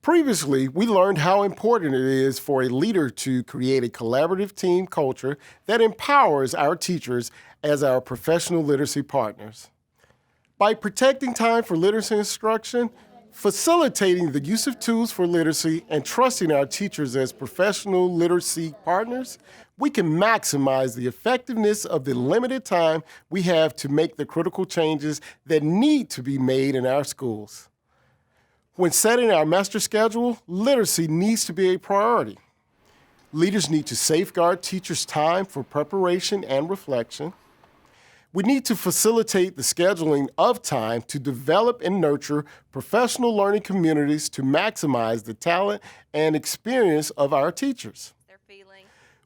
Previously, we learned how important it is for a leader to create a collaborative team culture that empowers our teachers as our professional literacy partners. By protecting time for literacy instruction, facilitating the use of tools for literacy, and trusting our teachers as professional literacy partners, we can maximize the effectiveness of the limited time we have to make the critical changes that need to be made in our schools. When setting our master schedule, literacy needs to be a priority. Leaders need to safeguard teachers' time for preparation and reflection. We need to facilitate the scheduling of time to develop and nurture professional learning communities to maximize the talent and experience of our teachers.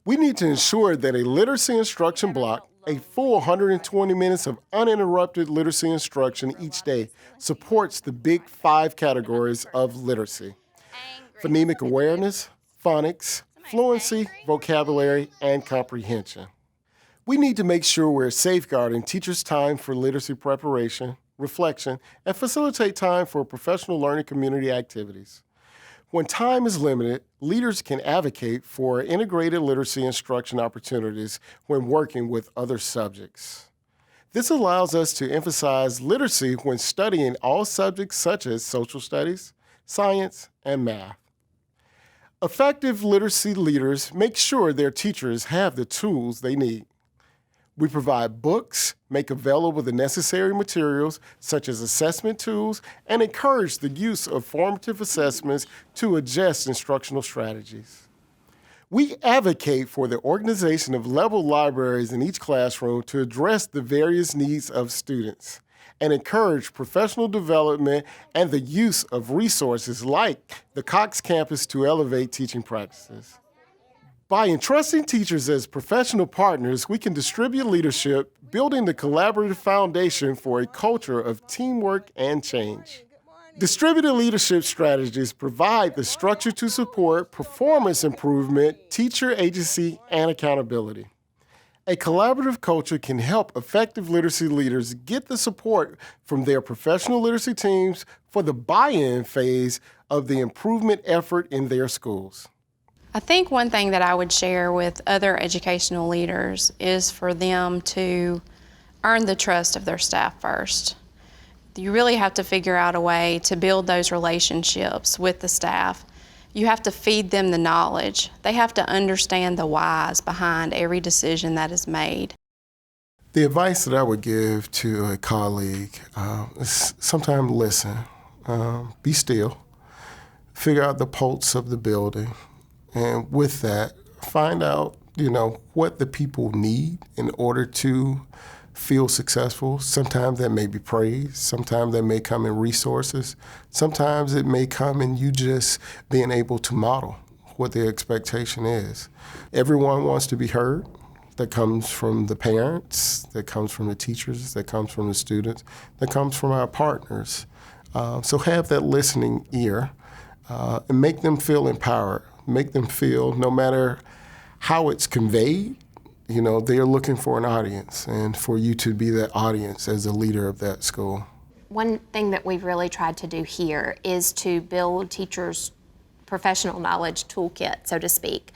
We need to ensure that a literacy instruction block, a full 120 minutes of uninterrupted literacy instruction each day, supports the big 5 categories of literacy: phonemic awareness, phonics, fluency, vocabulary, and comprehension. We need to make sure we're safeguarding teachers' time for literacy preparation, reflection, and facilitate time for professional learning community activities. When time is limited, leaders can advocate for integrated literacy instruction opportunities when working with other subjects. This allows us to emphasize literacy when studying all subjects such as social studies, science, and math. Effective literacy leaders make sure their teachers have the tools they need. We provide books, make available the necessary materials, such as assessment tools, and encourage the use of formative assessments to adjust instructional strategies. We advocate for the organization of level libraries in each classroom to address the various needs of students and encourage professional development and the use of resources like the Cox Campus to elevate teaching practices. By entrusting teachers as professional partners, we can distribute leadership, building the collaborative foundation for a culture of teamwork and change. Distributed leadership strategies provide the structure to support performance improvement, teacher agency, and accountability. A collaborative culture can help effective literacy leaders get the support from their professional literacy teams for the buy-in phase of the improvement effort in their schools. I think one thing that I would share with other educational leaders is for them to earn the trust of their staff first. You really have to figure out a way to build those relationships with the staff. You have to feed them the knowledge. They have to understand the whys behind every decision that is made. The advice that I would give to a colleague is sometimes listen, be still, figure out the pulse of the building. And with that, find out, what the people need in order to feel successful. Sometimes that may be praise. Sometimes that may come in resources. Sometimes it may come in you just being able to model what the expectation is. Everyone wants to be heard. That comes from the parents, that comes from the teachers, that comes from the students, that comes from our partners. So have that listening ear and make them feel empowered. Make them feel no matter how it's conveyed, they're looking for an audience and for you to be that audience as a leader of that school. One thing that we've really tried to do here is to build teachers' professional knowledge toolkit, so to speak,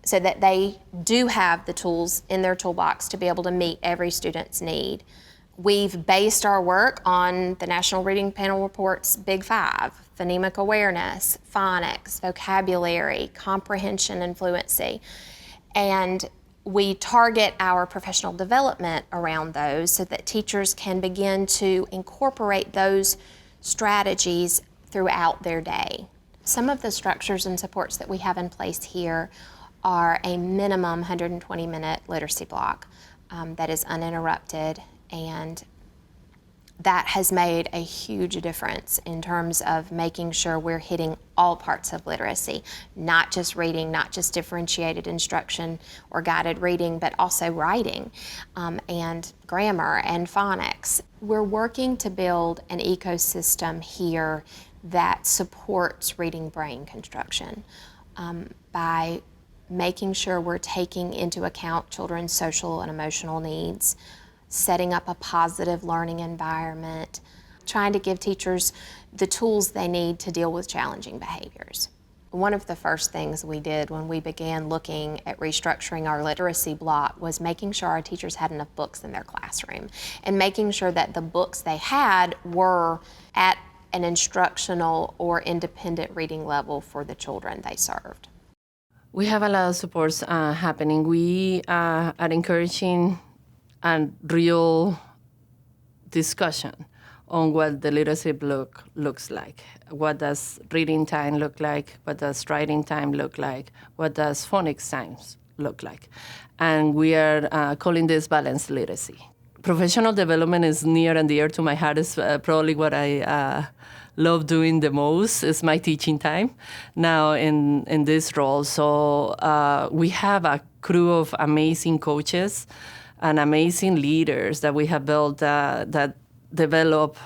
so that they do have the tools in their toolbox to be able to meet every student's need. We've based our work on the National Reading Panel Report's Big 5, phonemic awareness, phonics, vocabulary, comprehension, and fluency. And we target our professional development around those so that teachers can begin to incorporate those strategies throughout their day. Some of the structures and supports that we have in place here are a minimum 120-minute literacy block that is uninterrupted, and that has made a huge difference in terms of making sure we're hitting all parts of literacy, not just reading, not just differentiated instruction or guided reading, but also writing and grammar and phonics. We're working to build an ecosystem here that supports reading brain construction by making sure we're taking into account children's social and emotional needs, setting up a positive learning environment, trying to give teachers the tools they need to deal with challenging behaviors. One of the first things we did when we began looking at restructuring our literacy block was making sure our teachers had enough books in their classroom and making sure that the books they had were at an instructional or independent reading level for the children they served. We have a lot of supports happening. We are encouraging a real discussion on what the literacy block looks like. What does reading time look like? What does writing time look like? What does phonics times look like? And we are calling this balanced literacy. Professional development is near and dear to my heart. It's probably what I love doing the most is my teaching time now in this role. So we have a crew of amazing coaches and amazing leaders that we have built that develop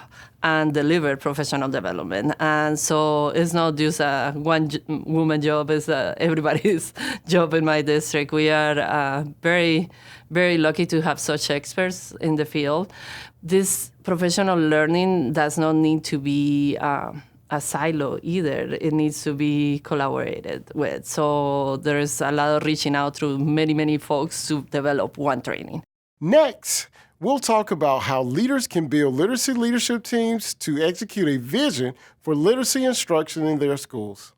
and deliver professional development. And so it's not just a one-woman job, it's everybody's job in my district. We are very, very lucky to have such experts in the field. This professional learning does not need to be a silo either. It needs to be collaborated with. So there's a lot of reaching out to many, many folks to develop one training. Next, we'll talk about how leaders can build literacy leadership teams to execute a vision for literacy instruction in their schools.